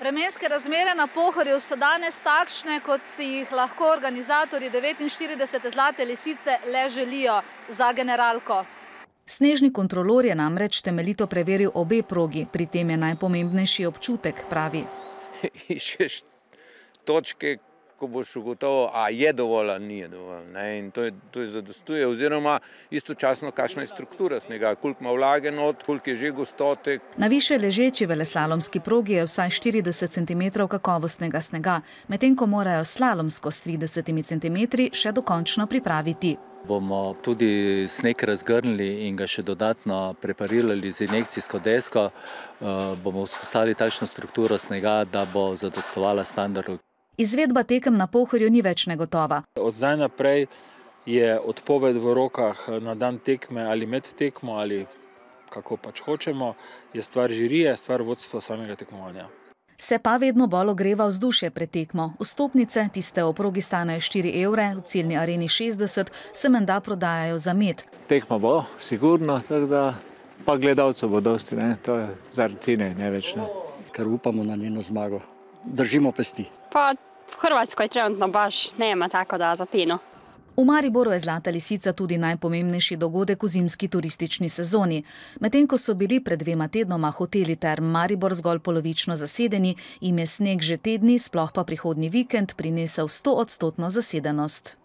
Vremenske razmere na Pohorju so danes takšne, kot si jih lahko organizatorji 49. Zlate lisice le želijo za generalko. Snežni kontrolor je namreč temeljito preveril obe progi, pri tem je najpomembnejši občutek, pravi. Iščeš točke, ko boš ugotovil, a je dovolj ali ni dovolj. In to je zadostuje, oziroma istočasno, kakšna je struktura snega, koliko ima vlage not, koliko je že gostote. Na više ležeči veleslalomski progi je vsaj 40 cm kakovostnega snega, medtem ko morajo slalomsko s 30 cm še dokončno pripraviti. Bomo tudi sneg razgrnili in ga še dodatno preparirali z injekcijsko desko. Bomo vzpostavili takšno strukturo snega, da bo zadostovala standardu. Izvedba tekem na Pohorju ni več negotova. Od zdaj naprej je odpoved v rokah na dan tekme ali med tekmo ali kako pač hočemo, je stvar žirije, stvar vodstva samega tekmovanja. Se pa vedno bolj ogreva vzdušje pred tekmo. Vstopnice, tiste v progi stanejo 4 evre, v ciljni areni 60, se menda prodajajo za med. Tekma bo, sigurno, tako da pa gledalcev bo dosti, to je zaradi cene, ne več. Ker upamo na njeno zmago. Držimo pesti. Pa v Hrvatskoj trenutno baš nema tako da za pino. V Mariboru je Zlata lisica tudi najpomembnejši dogodek v zimski turistični sezoni. Medtem ko so bili pred 2 tednoma hoteli Term Maribor zgolj polovično zasedeni, jim je sneg že te dni, sploh pa prihodnji vikend, prinesel 100-odstotno zasedenost.